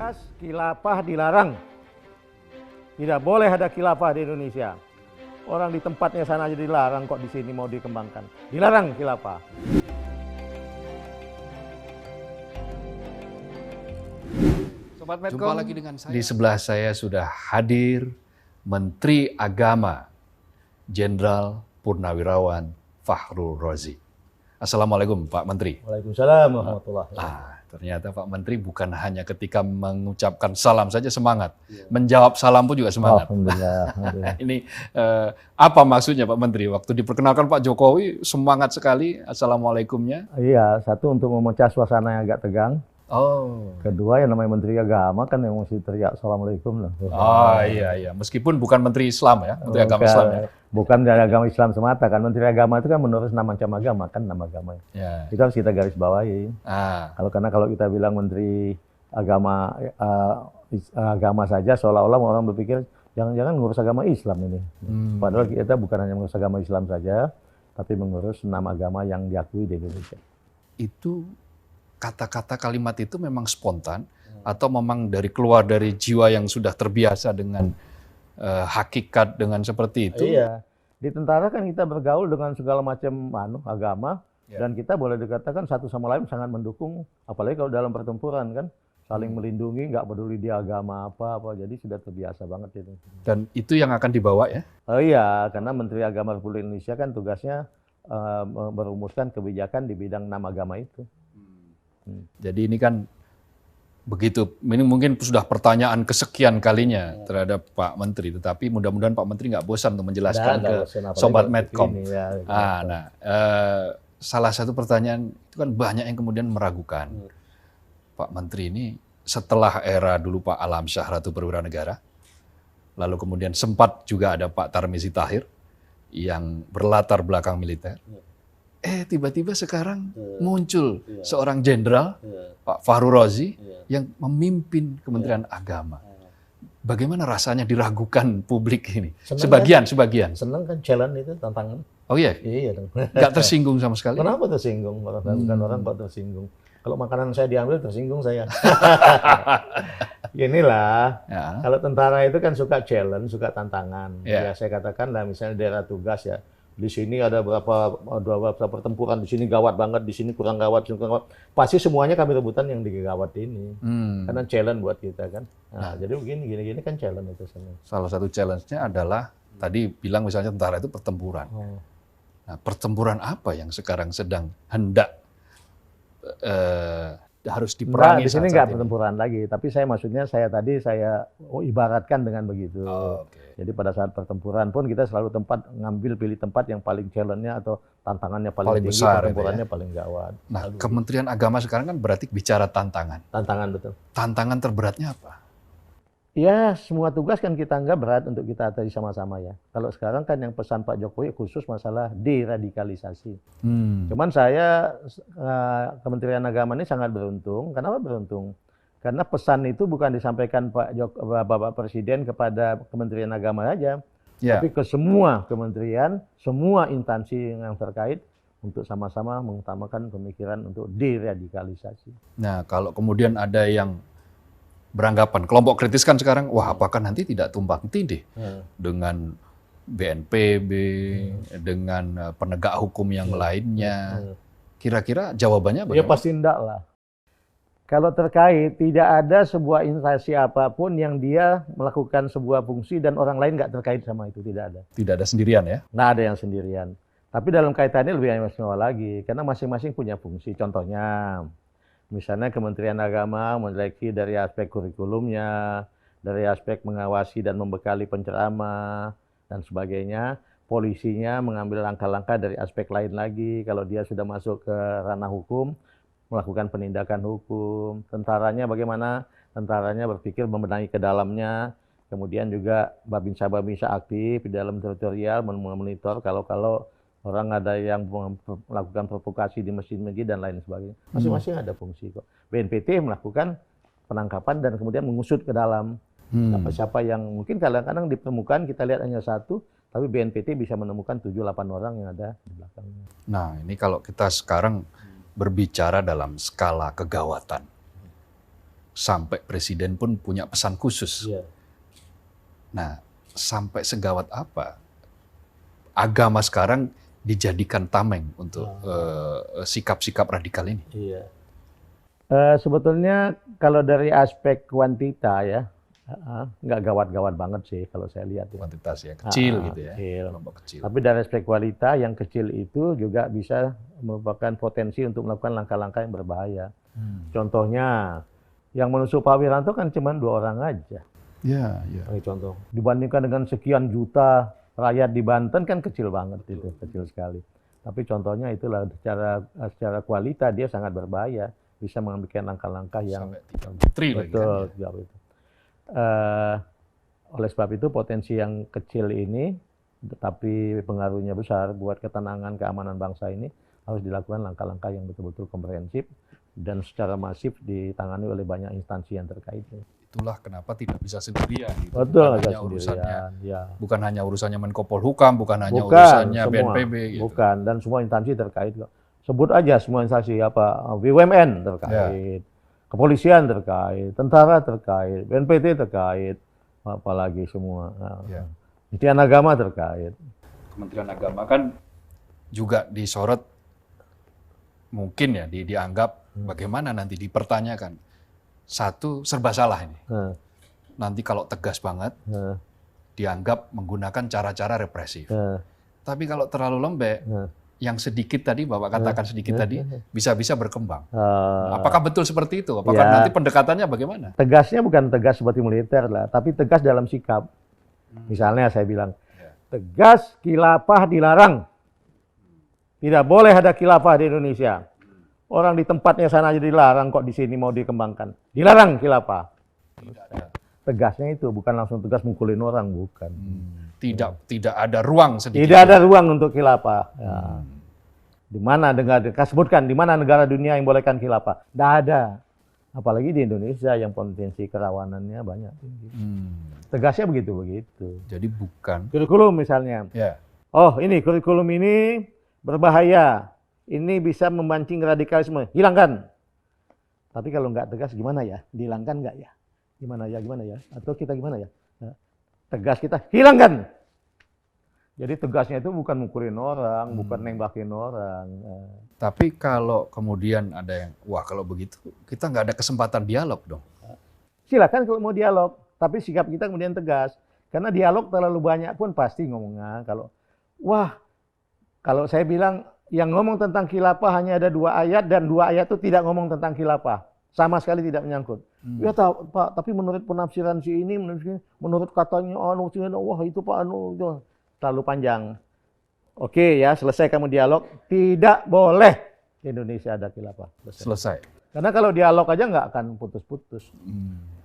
Tegas, khilafah dilarang. Tidak boleh ada khilafah di Indonesia. Orang di tempatnya sana aja dilarang, kok di sini mau dikembangkan. Dilarang khilafah. Sobat Medcom, Jumpa lagi dengan saya. Di sebelah saya sudah hadir Menteri Agama Jenderal Purnawirawan Fakhrul Razi. Assalamualaikum Pak Menteri. Waalaikumsalam warahmatullahi wabarakatuh. Ternyata Pak Menteri bukan hanya ketika mengucapkan salam saja semangat, menjawab salam pun juga semangat. Alhamdulillah. Ini apa maksudnya Pak Menteri? Waktu diperkenalkan Pak Jokowi semangat sekali Assalamualaikumnya. Iya, satu untuk memecah suasana yang agak tegang. Oh. Kedua yang namanya Menteri Agama kan yang mesti teriak Assalamualaikum lah. Oh iya, meskipun bukan Menteri Islam ya, Menteri Agama Islam ya. Bukan dari agama Islam semata kan, Menteri Agama itu kan menurut macam agama kan nama agama. Ya. Itu harus kita garis bawahi. Kalau kita bilang Menteri Agama agama saja seolah-olah orang berpikir jangan-jangan ngurus agama Islam ini. Padahal kita bukan hanya mengurus agama Islam saja, tapi mengurus 6 agama yang diakui di Indonesia. Itu kata-kata kalimat itu memang spontan atau memang keluar dari jiwa yang sudah terbiasa dengan hakikat dengan seperti itu? Iya, di tentara kan kita bergaul dengan segala macam agama dan kita boleh dikatakan satu sama lain sangat mendukung, apalagi kalau dalam pertempuran kan saling melindungi, nggak peduli dia agama apa, jadi sudah terbiasa banget itu. Dan itu yang akan dibawa ya? Oh iya, karena Menteri Agama Republik Indonesia kan tugasnya merumuskan kebijakan di bidang 6 agama itu. Jadi ini kan begitu, ini mungkin sudah pertanyaan kesekian kalinya terhadap Pak Menteri, tetapi mudah-mudahan Pak Menteri nggak bosan untuk menjelaskan ke Sobat Medcom. Salah satu pertanyaan itu kan banyak yang kemudian meragukan. Pak Menteri ini setelah era dulu Pak Alamsyah Ratu Perwira Negara, lalu kemudian sempat juga ada Pak Tarmizi Tahir yang berlatar belakang militer. Tiba-tiba sekarang muncul seorang jenderal, Pak Fakhrul Razi, yang memimpin Kementerian Agama. Bagaimana rasanya diragukan publik ini? Sebagian. Senang kan challenge itu, tantangan. Oh iya? Iya dong. Nggak tersinggung sama sekali? Kenapa tersinggung? Orang kok tersinggung. Kalau makanan saya diambil, tersinggung saya. Inilah, kalau tentara itu kan suka challenge, suka tantangan. Ya saya katakan lah, misalnya daerah tugas ya, di sini ada berapa pertempuran, di sini gawat banget, di sini kurang gawat, pasti semuanya kami rebutan yang digawat ini, karena challenge buat kita kan. Jadi gini kan challenge itu semua. Salah satu challenge-nya adalah tadi bilang misalnya tentara itu pertempuran. Nah, pertempuran apa yang sekarang sedang hendak harus diperangi? Di sini nggak pertempuran lagi, tapi saya ibaratkan dengan begitu. Jadi pada saat pertempuran pun kita selalu pilih tempat yang paling challenge-nya atau tantangannya paling tinggi, besar, pertempurannya paling gawat. Nah, Kementerian Agama sekarang kan berarti bicara tantangan. Tantangan, betul. Tantangan terberatnya apa? Ya, semua tugas kan kita anggap berat untuk kita atasi sama-sama ya. Kalau sekarang kan yang pesan Pak Jokowi khusus masalah deradikalisasi. Cuman saya, Kementerian Agama ini sangat beruntung. Kenapa beruntung? Karena pesan itu bukan disampaikan Bapak Presiden kepada Kementerian Agama saja, tapi ke semua kementerian, semua instansi yang terkait untuk sama-sama mengutamakan pemikiran untuk deradikalisasi. Nah, kalau kemudian ada yang beranggapan, kelompok kritis kan sekarang, wah apakah nanti tidak tumpang tindih dengan BNPB, dengan penegak hukum yang lainnya. Kira-kira jawabannya bagaimana? Ya pasti enggak lah. Kalau terkait, tidak ada sebuah instansi apapun yang dia melakukan sebuah fungsi dan orang lain nggak terkait sama itu, tidak ada. Tidak ada sendirian ya? Nggak ada yang sendirian. Tapi dalam kaitannya lebih istimewa lagi, karena masing-masing punya fungsi. Contohnya, misalnya Kementerian Agama memiliki dari aspek kurikulumnya, dari aspek mengawasi dan membekali penceramah, dan sebagainya. Polisinya mengambil langkah-langkah dari aspek lain lagi, kalau dia sudah masuk ke ranah hukum, melakukan penindakan hukum. Tentaranya bagaimana? Tentaranya berpikir membenahi ke dalamnya, kemudian juga babinsa aktif di dalam teritorial, memonitor kalau orang ada yang melakukan provokasi di masjid-masjid dan lain sebagainya. Masing-masing ada fungsi kok. BNPT melakukan penangkapan dan kemudian mengusut ke dalam. Siapa yang mungkin kadang-kadang di permukaan kita lihat hanya satu, tapi BNPT bisa menemukan 7-8 orang yang ada di belakangnya. Nah, ini kalau kita sekarang berbicara dalam skala kegawatan. sampai presiden pun punya pesan khusus. Iya. Nah, sampai segawat apa agama sekarang dijadikan tameng untuk sikap-sikap radikal ini? Iya. Sebetulnya kalau dari aspek kuantita ya, nggak gawat-gawat banget sih kalau saya lihat. Kuantitas ya, kecil gitu ya. Kecil. Kelompok kecil. Tapi dari aspek kualitas, yang kecil itu juga bisa merupakan potensi untuk melakukan langkah-langkah yang berbahaya. Contohnya, yang menusuk Pak Wiranto kan cuma 2 orang aja. Ya, ya. Ini contoh. Dibandingkan dengan sekian juta rakyat di Banten kan kecil banget itu, kecil sekali. Tapi contohnya itulah secara kualitas dia sangat berbahaya, bisa mengambil langkah-langkah yang Sampai 3 menteri lagi kan. betul, Ya. jauh itu. Oleh sebab itu potensi yang kecil ini, tetapi pengaruhnya besar buat ketenangan keamanan bangsa ini, harus dilakukan langkah-langkah yang betul-betul komprehensif dan secara masif ditangani oleh banyak instansi yang terkait. Itulah kenapa tidak bisa sendirian. Gitu. Betul, bukan agak hanya urusannya, sendirian. Ya. bukan hanya urusannya Menko Polhukam, bukan hanya Bukan, urusannya semua. BNPB. Gitu. Bukan, dan semua instansi terkait kok. Sebut aja semua instansi apa, BUMN terkait, kepolisian terkait, tentara terkait, BNPT terkait, apalagi semua. Ya. Kementerian Agama terkait. Kementerian Agama kan juga disorot, mungkin ya dianggap bagaimana nanti dipertanyakan. Satu, serba salah ini. Nanti kalau tegas banget, dianggap menggunakan cara-cara represif. Tapi kalau terlalu lembek, yang sedikit tadi, Bapak katakan sedikit tadi, bisa-bisa berkembang. Apakah betul seperti itu? Apakah Ya. nanti pendekatannya bagaimana? Tegasnya bukan tegas seperti militer lah, tapi tegas dalam sikap. Misalnya saya bilang, tegas khilafah dilarang. Tidak boleh ada khilafah di Indonesia. Orang di tempatnya sana aja dilarang, kok di sini mau dikembangkan. Dilarang khilafah. Tegasnya itu bukan langsung tegas mukulin orang, bukan. Tidak ada ruang sedikit. Tidak ada ruang untuk khilafah. Ya. Di mana sebutkan di mana negara dunia yang bolehkan khilafah? Tidak ada. Apalagi di Indonesia yang potensi kerawanannya banyak. Tegasnya begitu-begitu. Jadi bukan. Kurikulum misalnya. Ya. Oh, ini kurikulum ini berbahaya. Ini bisa memancing radikalisme. Hilangkan. Tapi kalau nggak tegas gimana ya? Dihilangkan nggak ya? Gimana ya? Atau kita gimana ya? Tegas kita, hilangkan. Jadi tegasnya itu bukan mukulin orang, bukan nembakin orang. Tapi kalau kemudian ada yang, wah kalau begitu kita nggak ada kesempatan dialog dong. Silakan kalau mau dialog, tapi sikap kita kemudian tegas. Karena dialog terlalu banyak pun pasti ngomongnya. Kalau saya bilang yang ngomong tentang khilafah hanya ada 2 ayat dan 2 ayat itu tidak ngomong tentang khilafah. Sama sekali tidak menyangkut. Ya Pak, tapi menurut penafsiran si ini, menurut katanya, wah itu Pak, itu terlalu panjang. Oke ya, selesai kamu dialog. Tidak boleh di Indonesia ada khilafah. Selesai. Karena kalau dialog aja nggak akan putus-putus.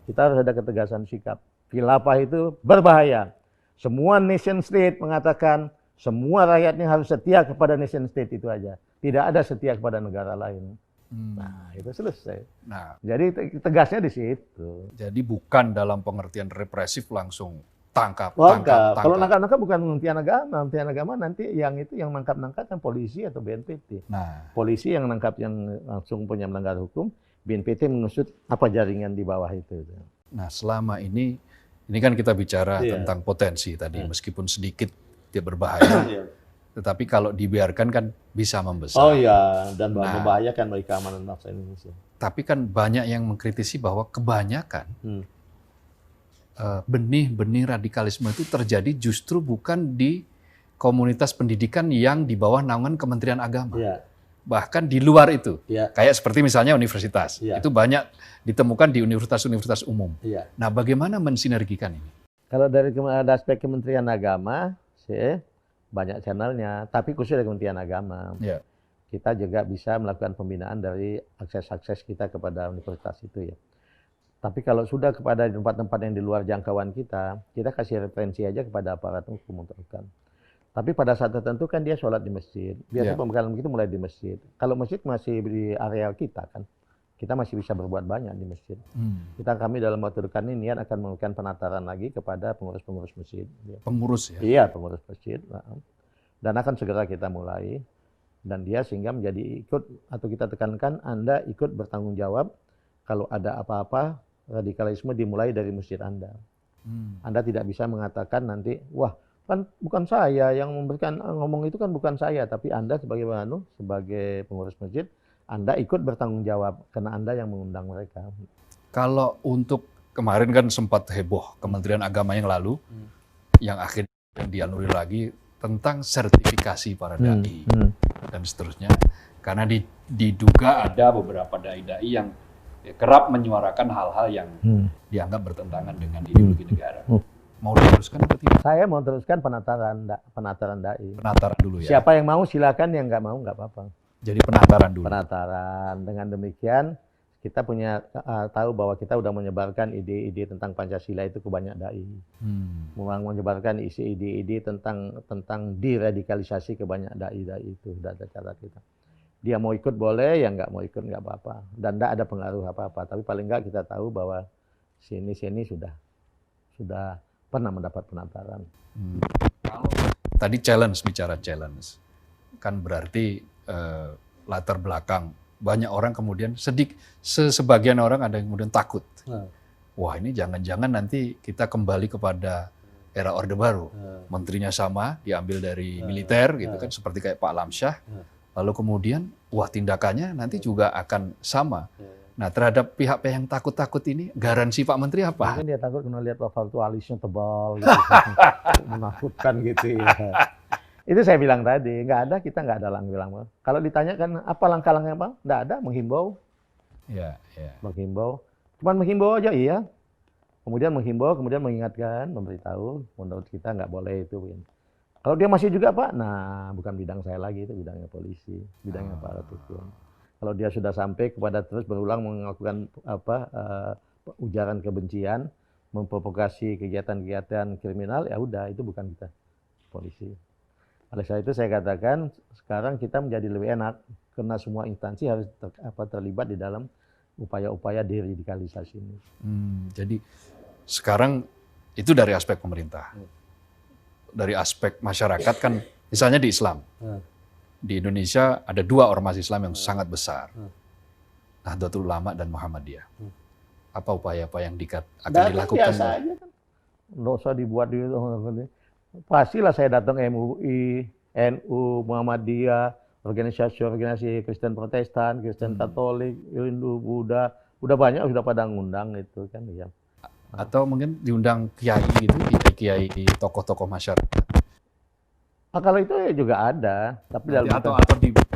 Kita harus ada ketegasan sikap. Khilafah itu berbahaya. Semua nation state mengatakan semua rakyatnya harus setia kepada nation state itu aja. Tidak ada setia kepada negara lain. Nah, itu selesai. Nah, Jadi tegasnya di situ. jadi bukan dalam pengertian represif langsung tangkap. Kalau nangkap bukan pengertian agama. Pengertian agama nanti yang nangkap kan polisi atau BNPT. Nah, Polisi yang nangkap yang langsung punya melanggar hukum, BNPT mengusut apa jaringan di bawah itu. nah selama ini kan kita bicara Iya. tentang potensi tadi, meskipun sedikit dia berbahaya, tetapi kalau dibiarkan kan bisa membesar. Oh iya, dan Nah. membahayakan bagi keamanan bangsa Indonesia. Tapi kan banyak yang mengkritisi bahwa kebanyakan benih-benih radikalisme itu terjadi justru bukan di komunitas pendidikan yang di bawah naungan Kementerian Agama. Iya. Bahkan di luar itu. Iya. Kayak seperti misalnya universitas. Iya. Itu banyak ditemukan di universitas-universitas umum. Iya. Nah, bagaimana mensinergikan ini? Kalau dari aspek Kementerian Agama, sih banyak channelnya, tapi khusus dari Kementerian Agama. Ya. Kita juga bisa melakukan pembinaan dari akses-akses kita kepada universitas itu ya. Tapi kalau sudah kepada tempat-tempat yang di luar jangkauan kita kasih referensi aja kepada aparat hukum untuk lakukan. Tapi pada saat tertentu kan dia sholat di masjid. Biasanya pembekalan begitu mulai di masjid. Kalau masjid masih di area kita kan, kita masih bisa berbuat banyak di masjid. Kami dalam waktu dekat ini niat akan melakukan penataran lagi kepada pengurus-pengurus masjid. Pengurus ya? Iya, pengurus masjid. Dan akan segera kita mulai. Dan dia sehingga menjadi ikut, atau kita tekankan Anda ikut bertanggung jawab kalau ada apa-apa, radikalisme dimulai dari masjid Anda. Anda tidak bisa mengatakan nanti, wah kan bukan saya yang memberikan ngomong itu kan bukan saya, tapi Anda sebagai sebagai pengurus masjid, Anda ikut bertanggung jawab karena Anda yang mengundang mereka. Kalau untuk kemarin kan sempat heboh Kementerian Agama yang lalu, yang akhirnya dianulir lagi tentang sertifikasi para dai dan seterusnya, karena diduga ada beberapa dai-dai yang kerap menyuarakan hal-hal yang dianggap bertentangan dengan ideologi negara. Mau diteruskan atau tidak? Saya mau teruskan penataran dai. Penataran dulu ya. Siapa yang mau silakan, yang nggak mau nggak apa-apa. Jadi penataran dulu. Penataran. Dengan demikian kita punya tahu bahwa kita udah menyebarkan ide-ide tentang Pancasila itu ke banyak dai. Menyebarkan isi ide-ide tentang diradikalisasi ke banyak dai-dai itu sudah ada cara kita. Dia mau ikut boleh, yang nggak mau ikut nggak apa-apa. Dan nggak ada pengaruh apa-apa. Tapi paling nggak kita tahu bahwa sini sudah pernah mendapat penataran. Kalau tadi bicara challenge, kan berarti latar belakang banyak orang kemudian sebagian orang ada yang kemudian takut. Wah ini jangan-jangan nanti kita kembali kepada era Orde Baru. Menterinya sama, diambil dari militer gitu kan, seperti kayak Pak Alamsyah. Lalu kemudian, wah tindakannya nanti juga akan sama. Nah terhadap pihak-pihak yang takut-takut ini, garansi Pak Menteri apa? Mungkin dia takut karena lihat waktu alisnya tebal, gitu. Menakutkan gitu ya. Itu saya bilang tadi, kita nggak ada langkah-langkah. Kalau ditanyakan apa langkah-langkah apa? Nggak ada, menghimbau. Ya. Menghimbau. Cuman menghimbau aja, iya. Kemudian menghimbau, kemudian mengingatkan, memberitahu, menurut kita nggak boleh itu. Kalau dia masih juga Pak, nah bukan bidang saya lagi, itu bidangnya polisi, bidangnya aparat hukum. Kalau dia sudah sampai kepada terus berulang melakukan ujaran kebencian, memprovokasi kegiatan-kegiatan kriminal, ya udah itu bukan kita polisi. Oleh sebab itu saya katakan sekarang kita menjadi lebih enak karena semua instansi harus terlibat di dalam upaya-upaya deradikalisasi ini. Jadi sekarang itu dari aspek pemerintah. Dari aspek masyarakat kan, misalnya di Islam. Di Indonesia ada 2 ormas Islam yang sangat besar. Nahdlatul Ulama dan Muhammadiyah. Apa upaya-upaya yang akan dilakukan? Biasa aja kan. Nggak usah dibuat gitu. Pastilah saya datang MUI, NU, Muhammadiyah, organisasi Kristen Protestan, Kristen Katolik, Hindu, Buddha. Udah banyak, sudah pada ngundang itu kan. Ya. Atau mungkin diundang kiai gitu, kiai tokoh-tokoh masyarakat. Kalau itu ya juga ada, tapi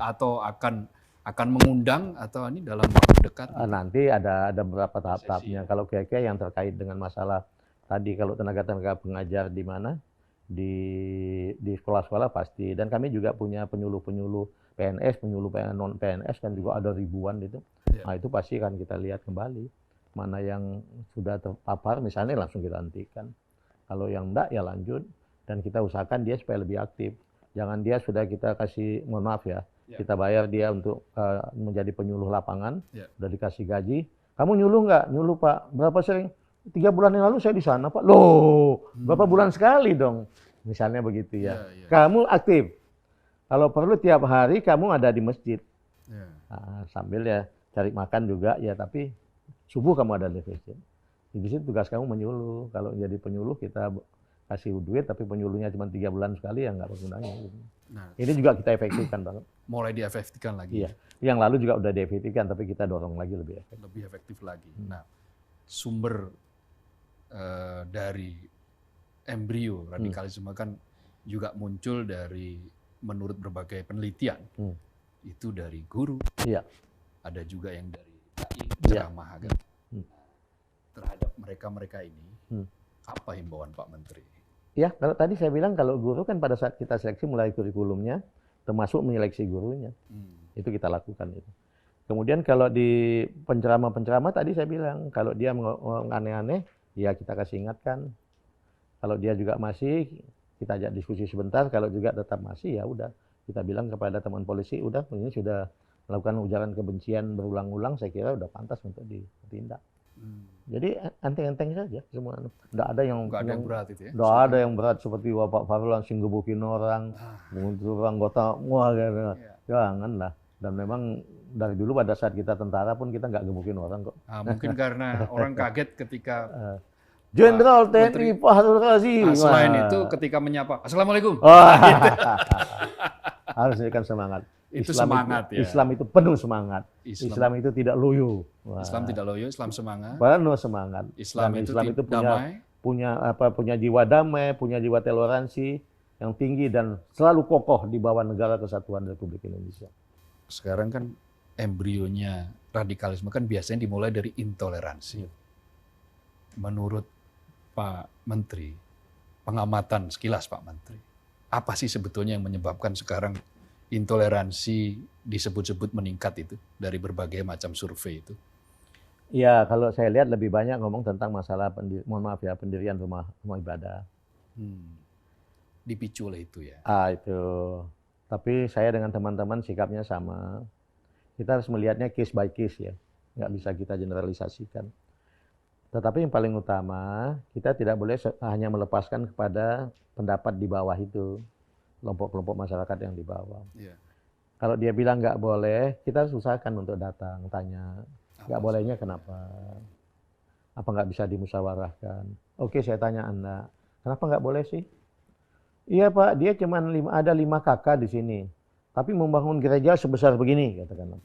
atau akan mengundang atau ini dalam waktu dekat. Nanti ada beberapa tahap-tahapnya. Kalau kiai-kiai yang terkait dengan masalah tadi, kalau tenaga-tenaga pengajar di mana di sekolah-sekolah pasti. Dan kami juga punya penyuluh PNS, penyuluh non PNS kan juga ada ribuan itu. Nah itu pasti kan kita lihat kembali. Mana yang sudah terpapar misalnya langsung kita hentikan. Kalau yang enggak ya lanjut dan kita usahakan dia supaya lebih aktif. Jangan dia sudah kita kasih, mohon maaf ya, kita bayar dia untuk menjadi penyuluh lapangan, udah dikasih gaji. Kamu nyuluh nggak? Nyuluh Pak. Berapa sering? 3 bulan yang lalu saya di sana Pak. Loh, berapa bulan sekali dong? Misalnya begitu ya. Kamu aktif. Kalau perlu tiap hari kamu ada di masjid. Sambil ya cari makan juga ya, tapi subuh kamu ada di masjid. Di situ tugas kamu menyuluh. Kalau jadi penyuluh kita kasih duit, tapi penyuluhnya cuma 3 bulan sekali ya nggak bergunanya. Nah, ini juga kita efektifkan banget. Mulai diefektifkan lagi. Iya. Yang lalu juga udah diefektifkan, tapi kita dorong lagi lebih efektif. Lebih efektif lagi. Nah, sumber dari embrio radikalisme kan juga muncul dari menurut berbagai penelitian. Itu dari guru. Iya. Ada juga yang dari ceramah agama. Terhadap mereka-mereka ini, apa himbauan Pak Menteri? Ya, kalau tadi saya bilang kalau guru kan pada saat kita seleksi mulai kurikulumnya, termasuk menyeleksi gurunya. Itu kita lakukan itu. Kemudian kalau di penceramah-penceramah tadi saya bilang, kalau dia ngomong aneh-aneh, ya kita kasih ingatkan. Kalau dia juga masih, kita ajak diskusi sebentar. Kalau juga tetap masih, ya udah. Kita bilang kepada teman polisi, udah ini sudah melakukan ujaran kebencian berulang-ulang, saya kira udah pantas untuk ditindak. Jadi enteng-enteng saja semua. Nggak ada yang berat itu ya? Nggak ada yang berat seperti Pak Fahru langsung gebukin orang, mengumpulkan anggota, wah gitu. Janganlah. Dan memang Dari dulu pada saat kita tentara pun kita nggak gebukin orang kok. Nah, mungkin karena orang kaget ketika Jenderal Menteri. TNI Fahrul Razi. selain Wah. itu ketika menyapa, Assalamualaikum. Wah. Harus kan semangat. Itu semangat ya. Islam itu penuh semangat. Islam, Islam itu tidak loyo. Wah. Islam tidak loyo, Islam semangat. Penuh semangat. Islam Dan itu Islam itu damai. punya jiwa damai, punya jiwa toleransi yang tinggi dan selalu kokoh di bawah negara kesatuan Republik Indonesia. Sekarang kan embrionya radikalisme kan biasanya dimulai dari intoleransi. Menurut Pak Menteri, pengamatan sekilas Pak Menteri, apa sih sebetulnya yang menyebabkan sekarang intoleransi disebut-sebut meningkat itu dari berbagai macam survei itu? Ya, kalau saya lihat lebih banyak ngomong tentang masalah pendirian rumah ibadah. Dipicu oleh itu ya. Itu. Tapi saya dengan teman-teman sikapnya sama. Kita harus melihatnya case by case ya. Nggak bisa kita generalisasikan. Tetapi yang paling utama, kita tidak boleh hanya melepaskan kepada pendapat di bawah itu. Kelompok-kelompok masyarakat yang di bawah. Iya. Kalau dia bilang nggak boleh, kita harus usahakan untuk datang, tanya. Nggak bolehnya kenapa? Apa nggak bisa dimusyawarahkan? Oke, saya tanya Anda, kenapa nggak boleh sih? Iya Pak, dia cuma ada 5 kakak di sini. Tapi membangun gereja sebesar begini, katakanlah.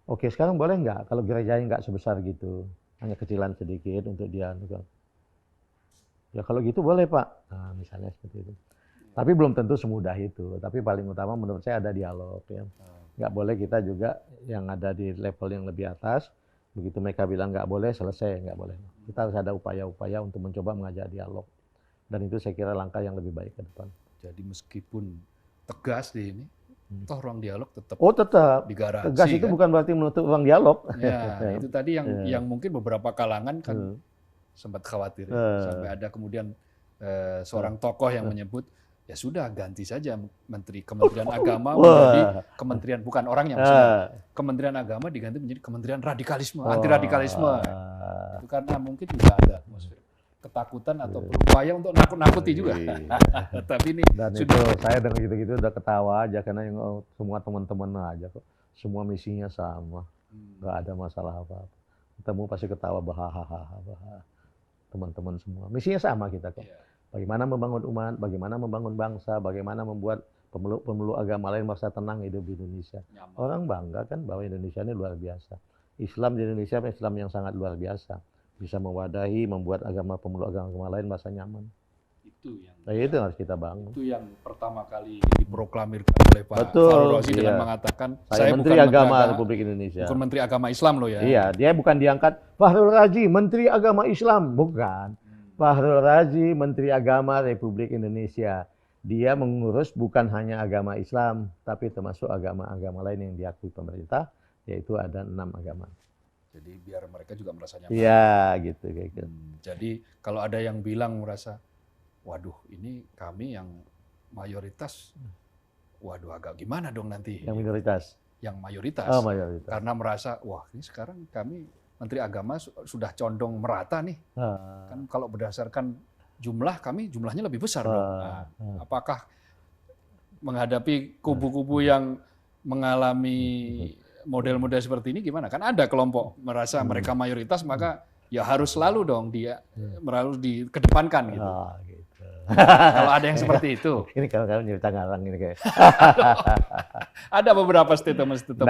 Oke, sekarang boleh nggak kalau gerejanya nggak sebesar gitu? Hanya kecilan sedikit untuk dia. Ya kalau gitu boleh Pak. Nah, misalnya seperti itu. Tapi belum tentu semudah itu. Tapi paling utama menurut saya ada dialog. Ya. Nggak boleh kita juga yang ada di level yang lebih atas, begitu mereka bilang nggak boleh, selesai. Nggak boleh. Kita harus ada upaya-upaya untuk mencoba mengajak dialog. Dan itu saya kira langkah yang lebih baik ke depan. Jadi meskipun tegas di ini, toh ruang dialog tetap tetap. digaransi. Tegas itu kan? bukan berarti menutup ruang dialog. Ya, itu tadi yang mungkin beberapa kalangan kan sempat khawatir. Sampai ada kemudian seorang tokoh yang menyebut, ya sudah ganti saja Kementerian Agama menjadi kementerian, bukan orangnya maksudnya. Kementerian Agama diganti menjadi Kementerian Radikalisme, anti radikalisme. Itu karena mungkin juga ada ketakutan atau berupaya untuk nakut-nakuti juga. Tapi ini Dan itu saya dengan gitu-gitu udah ketawa aja karena yang semua teman-teman aja kok. Semua misinya sama. Nggak ada masalah apa-apa. Ketemu pasti ketawa bahaha. Teman-teman semua. Misinya sama kita kok. Bagaimana membangun umat, bagaimana membangun bangsa, bagaimana membuat pemeluk agama lain merasa tenang hidup di Indonesia. Orang bangga kan bahwa Indonesia ini luar biasa. Islam di Indonesia Islam yang sangat luar biasa. Bisa mewadahi, membuat pemeluk agama lain merasa nyaman. itu yang itu harus kita bangun. Itu yang pertama kali diproklamirkan oleh Pak Fahrul Razi dengan mengatakan saya Menteri Agama Republik Indonesia. Bukan Menteri Agama Islam loh ya. Iya, dia bukan diangkat Fahrul Razi Menteri Agama Islam, bukan. Fahrul Razi Menteri Agama Republik Indonesia. Dia mengurus bukan hanya agama Islam, tapi termasuk agama-agama lain yang diakui pemerintah, yaitu ada 6 agama. Jadi biar mereka juga merasa nyaman. Iya, gitu kayak gitu. Jadi kalau ada yang bilang merasa, waduh ini kami yang mayoritas, waduh agak gimana dong nanti? Yang minoritas? Yang mayoritas. Oh, mayoritas. Karena merasa, wah ini sekarang kami Menteri Agama sudah condong merata nih. Kan kalau berdasarkan jumlah, kami jumlahnya lebih besar dong. Nah, apakah menghadapi kubu-kubu yang mengalami model-model seperti ini gimana? Kan ada kelompok merasa mereka mayoritas, maka ya harus selalu dong dia harus dikedepankan gitu. Gitu. Kalau ada yang seperti itu. Ini kalau cerita ngarang ini kayak. Ada beberapa statement itu.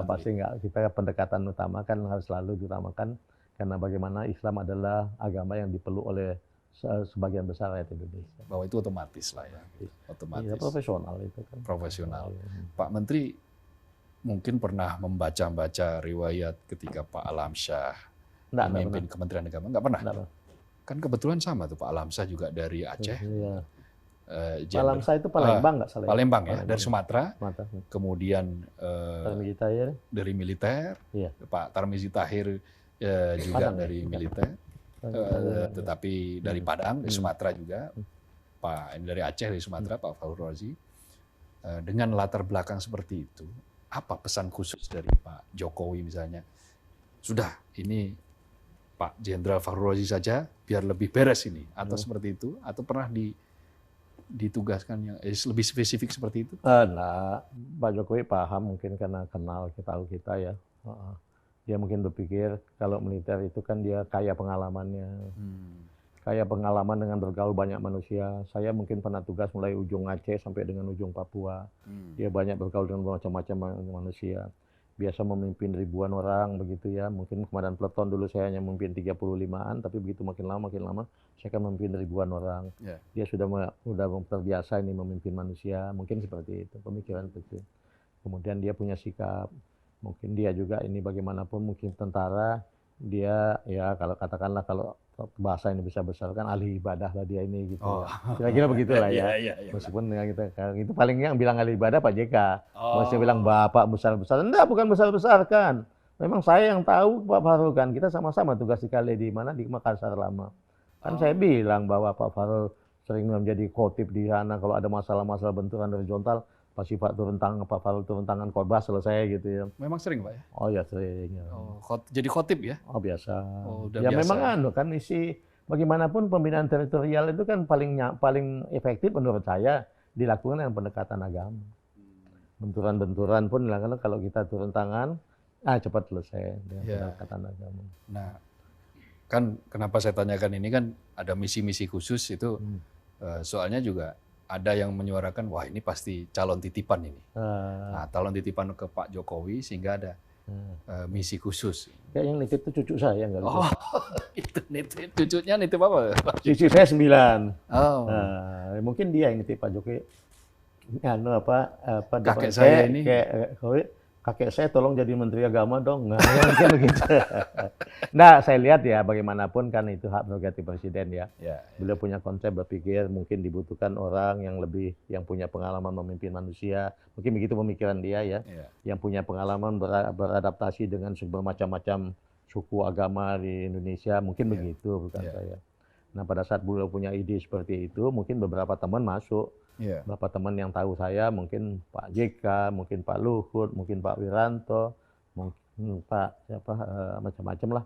Pasti enggak. Kita pendekatan utama kan harus selalu diutamakan karena bagaimana Islam adalah agama yang dipeluk oleh sebagian besar rakyat Indonesia. Bahwa itu otomatis lah ya. Otomatis. Ya, profesional itu kan. Profesional. Pak Menteri mungkin pernah membaca-baca riwayat ketika Pak Alamsyah memimpin Kementerian Agama? Nggak pernah? Nggak. Kan kebetulan sama tuh Pak Alamsyah juga dari Aceh. Iya. Pak Alamsyah itu Palembang nggak salah? Palembang ya, dari Sumatera. Kemudian dari militer. Iya. Pak Tarmizi Tahir juga Padang, dari militer. Tetapi dari Padang, dari Sumatera juga. Pak ini dari Aceh, dari Sumatera, Pak Fahrul Razi. Dengan latar belakang seperti itu, apa pesan khusus dari Pak Jokowi misalnya? Sudah, ini Pak Jenderal Fahrul Razi saja, biar lebih beres ini. Atau seperti itu, atau pernah ditugaskan yang lebih spesifik seperti itu? Nah, Pak Jokowi paham mungkin karena kenal tahu kita ya. Dia mungkin berpikir kalau militer itu kan dia kaya pengalamannya. Kaya pengalaman dengan bergaul banyak manusia. Saya mungkin pernah tugas mulai ujung Aceh sampai dengan ujung Papua. Dia banyak bergaul dengan macam-macam manusia. Biasa memimpin ribuan orang begitu ya. Mungkin komandan peleton dulu saya hanya memimpin 35-an, tapi begitu makin lama saya akan memimpin ribuan orang. Dia sudah terbiasa ini memimpin manusia, mungkin seperti itu, pemikiran seperti itu. Kemudian dia punya sikap, mungkin dia juga ini bagaimanapun mungkin tentara, dia ya kalau katakanlah kalau bahasa ini besar kan ahli ibadah lah dia ini gitu ya. Kira-kira begitulah ya. Meskipun ya itu paling yang bilang ahli ibadah Pak JK. Masih bilang Bapak besar-besar. Enggak, bukan besar-besarkan. Memang saya yang tahu Pak Farul kan. Kita sama-sama tugas sekali di mana di Makassar lama. Kan saya bilang bahwa Pak Farul sering menjadi khotib di sana kalau ada masalah-masalah benturan horizontal pasti Pak Farul turun tangan khotbah selesai gitu ya. Memang sering Pak ya? Oh ya sering. Ya. Jadi khotib ya? Oh biasa. Udah ya biasa. memang kan isi bagaimanapun pembinaan teritorial itu kan paling efektif menurut saya dilakukan dengan pendekatan agama. Benturan-benturan pun kalau kita turun tangan, cepat selesai dengan pendekatan agama. Nah, kan kenapa saya tanyakan ini kan ada misi-misi khusus itu soalnya juga ada yang menyuarakan wah ini pasti calon titipan ini. Nah, calon titipan ke Pak Jokowi sehingga ada misi khusus. Kayak yang nitip itu cucu saya nggak lupa. Itu nitip cucunya nitip apa? Cucu saya 9. Mungkin dia yang nitip Pak Jokowi. Kakek saya ini. Kakek saya tolong jadi Menteri Agama dong. Nggak mungkin begitu. Nah, saya lihat ya bagaimanapun kan itu hak prerogatif Presiden ya. Beliau punya konsep berpikir mungkin dibutuhkan orang yang punya pengalaman memimpin manusia. Mungkin begitu pemikiran dia ya. Yang punya pengalaman beradaptasi dengan bermacam-macam suku agama di Indonesia. Mungkin begitu bukan saya. Nah, pada saat beliau punya ide seperti itu, mungkin beberapa teman masuk. Beberapa teman yang tahu saya, mungkin Pak JK, mungkin Pak Luhut, mungkin Pak Wiranto, mungkin Pak siapa macam-macam lah.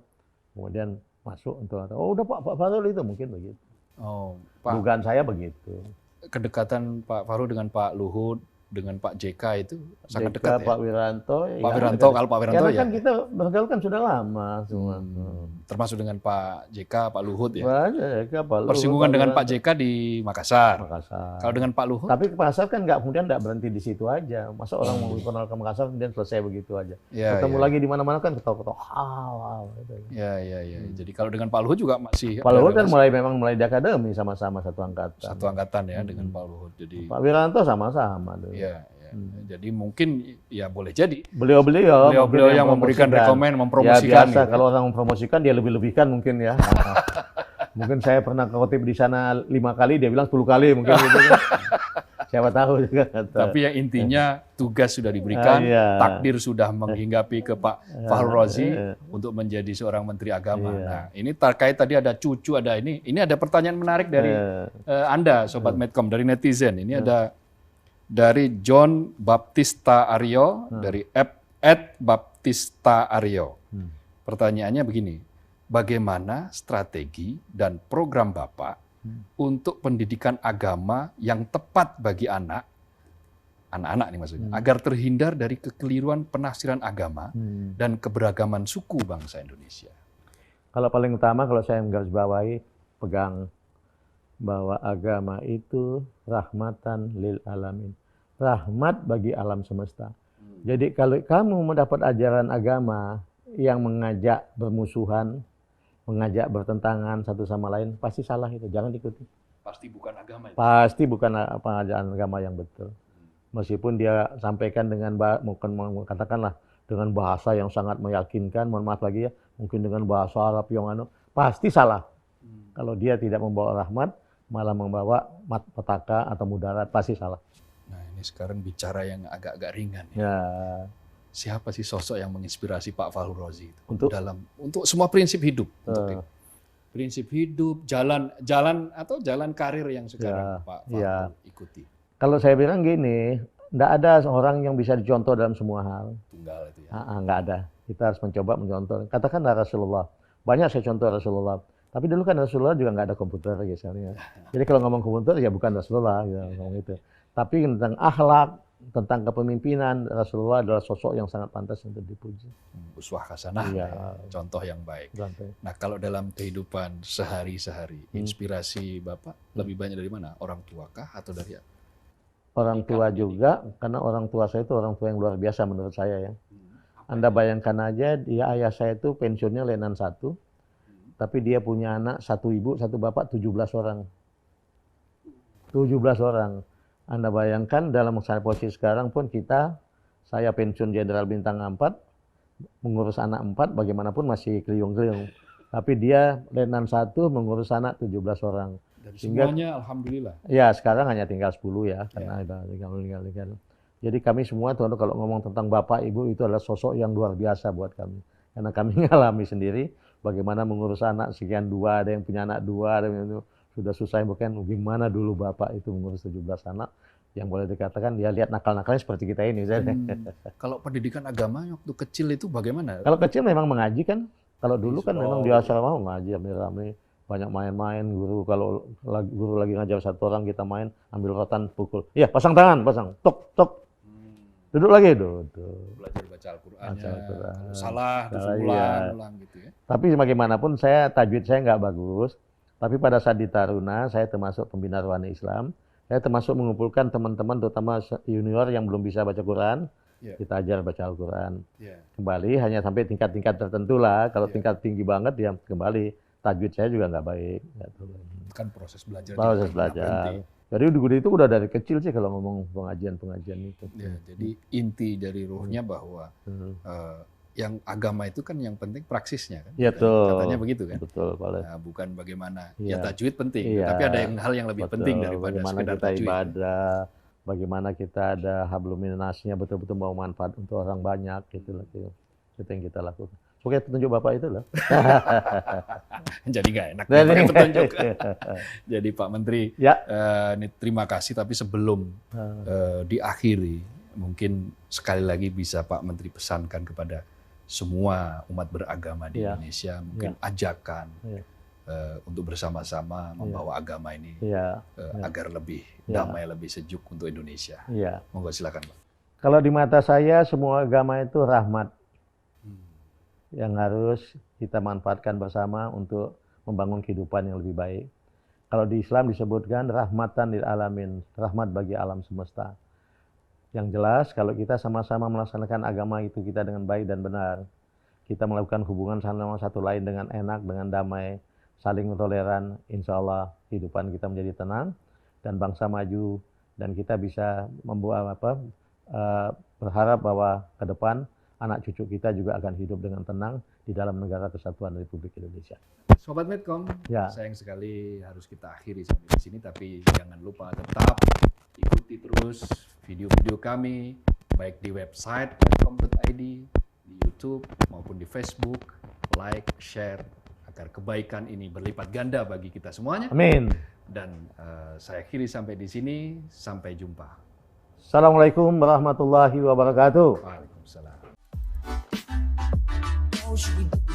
Kemudian masuk untuk udah Pak Farul itu mungkin begitu. Dugaan saya begitu. Kedekatan Pak Farul dengan Pak Luhut, dengan Pak JK itu sangat dekat ya. Pak Wiranto. Pak Wiranto, kalau Pak Wiranto ya. Kan kita bergaul kan sudah lama semua. Termasuk dengan Pak JK, Pak Luhut ya. Pak Luhut. Persinggungan dengan Pak JK di Makassar. Kalau dengan Pak Luhut? Tapi ke Makassar kan kemudian nggak berhenti di situ aja. Masa orang mau kenal ke Makassar kemudian selesai begitu aja. Ketemu lagi di mana-mana kan ketawa-ketawa. Ya. Jadi kalau dengan Pak Luhut juga masih. Pak Luhut kan mulai di akademi sama-sama satu angkatan. Satu angkatan ya dengan Pak Luhut. Jadi. Pak Wiranto sama-sama dulu. Iya. Jadi mungkin ya boleh jadi. Beliau yang memberikan rekomen, mempromosikan. Ya biasa kalau orang mempromosikan dia lebih-lebihkan mungkin ya. Mungkin saya pernah khotib di sana 5 kali, dia bilang 10 kali mungkin gitu kan. Siapa tahu juga. Tapi yang intinya tugas sudah diberikan, takdir sudah menghinggapi ke Pak Farul Razi untuk menjadi seorang Menteri Agama. Nah, ini terkait tadi ada cucu, ada ini. Ini ada pertanyaan menarik dari Anda, Sobat Medcom, dari netizen. Ini ada dari John Baptista Aryo, dari @Baptista Aryo. Pertanyaannya begini, bagaimana strategi dan program Bapak untuk pendidikan agama yang tepat bagi anak-anak nih maksudnya, agar terhindar dari kekeliruan penafsiran agama dan keberagaman suku bangsa Indonesia? Kalau paling utama, kalau saya menggarisbawahi, pegang bahwa agama itu rahmatan lil alamin. Rahmat bagi alam semesta. Jadi kalau kamu mendapat ajaran agama yang mengajak bermusuhan, mengajak bertentangan satu sama lain, pasti salah itu, jangan ikuti. Pasti bukan agama itu. Pasti bukan pengajaran agama yang betul. Meskipun dia sampaikan dengan katakanlah dengan bahasa yang sangat meyakinkan, mohon maaf lagi ya, mungkin dengan bahasa Arab yang pasti salah. Kalau dia tidak membawa rahmat, malah membawa petaka atau mudarat, pasti salah. Nah, ini sekarang bicara yang agak-agak ringan ya. Siapa sih sosok yang menginspirasi Pak Farul Razi untuk semua prinsip hidup, untuk prinsip hidup, jalan karir yang sekarang Pak Farul ikuti? Kalau saya bilang gini, enggak ada orang yang bisa dicontoh dalam semua hal. Tunggal itu ya. Enggak ada. Kita harus mencoba mencontoh. Katakanlah Rasulullah. Banyak saya contoh Rasulullah. Tapi dulu kan Rasulullah juga nggak ada komputer misalnya. Jadi kalau ngomong komputer ya bukan Rasulullah gitu, ngomong itu. Tapi tentang akhlak, tentang kepemimpinan, Rasulullah adalah sosok yang sangat pantas untuk dipuji. Uswah hasanah, Iya. contoh yang baik. Santai. Nah, kalau dalam kehidupan sehari-hari, inspirasi Bapak lebih banyak dari mana? Orang tua kah atau dari apa? Orang tua juga, karena orang tua saya itu orang tua yang luar biasa menurut saya ya. Anda bayangkan aja, dia ayah saya itu pensiunnya Letnan 1, tapi dia punya anak, 1 ibu, 1 bapak, 17 orang. 17 orang. Anda bayangkan dalam posisi sekarang pun saya pensiun Jenderal Bintang 4, mengurus anak 4, bagaimanapun masih keliung-keliung. Tapi dia Letnan 1 mengurus anak 17 orang. Dan Sehingga- semuanya alhamdulillah. Ya, sekarang hanya tinggal 10 ya, karena ada tinggal. Jadi kami semua tuh kalau ngomong tentang Bapak Ibu itu adalah sosok yang luar biasa buat kami. Karena kami ngalami sendiri bagaimana mengurus anak sekian 2, ada yang punya anak 2, ada yang itu sudah susah, bukan gimana dulu Bapak itu mengurus 17 anak yang boleh dikatakan dia lihat nakal-nakalnya seperti kita ini. Kalau pendidikan agama waktu kecil itu bagaimana? Kalau kecil memang mengaji kan. Kalau dulu kan memang di Oh. asrama ngaji rame-rame, banyak main-main. Guru lagi ngajar 1 orang, kita main, ambil rotan, pukul. Iya, pasang tangan, pasang. Tok, tok. Duduk lagi, duduk. Belajar baca Al-Qur'annya. Baca Al-Quran. Kalau salah terus Salah, ulang gitu ya. Tapi bagaimanapun tajwid saya nggak bagus. Tapi pada saat di Taruna, saya termasuk pembina Rohani Islam. Saya termasuk mengumpulkan teman-teman, terutama junior yang belum bisa baca Quran. Iya. Kita ajar baca Al-Quran. Iya. Kembali hanya sampai tingkat-tingkat tertentu lah. Kalau Iya. tingkat tinggi banget, dia kembali. Tajwid saya juga nggak baik. Kan proses belajar. Proses tidak pernah belajar. berhenti. Jadi itu udah dari kecil sih kalau ngomong pengajian itu. Ya, jadi inti dari ruhnya bahwa yang agama itu kan yang penting praksisnya kan. Iya, betul. Katanya begitu kan. Betul, Pak. Nah, bukan bagaimana. Iya. Ya tajwid penting, Iya. tapi ada hal yang lebih Betul. penting daripada Bagaimana sekedar kita tajwid. ibadah, bagaimana kita ada hablum minasnya betul-betul mau manfaat untuk orang banyak gitu loh. Itu yang kita lakukan. Oke, petunjuk Bapak itu loh. Jadi nggak enak Jadi- pakai petunjuk. Jadi Pak Menteri, Ya. ini terima kasih. Tapi sebelum diakhiri, mungkin sekali lagi bisa Pak Menteri pesankan kepada semua umat beragama di Ya. Indonesia, mungkin ajakan Ya. untuk bersama-sama membawa agama ini Iya, agar lebih Ya. damai, lebih sejuk untuk Indonesia. iya. Monggo silakan Pak. Kalau di mata saya semua agama itu rahmat yang harus kita manfaatkan bersama untuk membangun kehidupan yang lebih baik. Kalau di Islam disebutkan rahmatan lil alamin, rahmat bagi alam semesta. Yang jelas kalau kita sama-sama melaksanakan agama itu kita dengan baik dan benar, kita melakukan hubungan satu lain dengan enak, dengan damai, saling toleran, insya Allah kehidupan kita menjadi tenang dan bangsa maju, dan kita bisa membuat berharap bahwa ke depan anak cucu kita juga akan hidup dengan tenang di dalam negara kesatuan Republik Indonesia. Sobat Medcom, Ya. sayang sekali harus kita akhiri sampai di sini, tapi jangan lupa tetap ikuti terus video-video kami, baik di website medcom.id, di YouTube maupun di Facebook. Like, share, agar kebaikan ini berlipat ganda bagi kita semuanya. Amin. Dan saya akhiri sampai di sini, sampai jumpa. Assalamualaikum warahmatullahi wabarakatuh. Waalaikumsalam. How should we do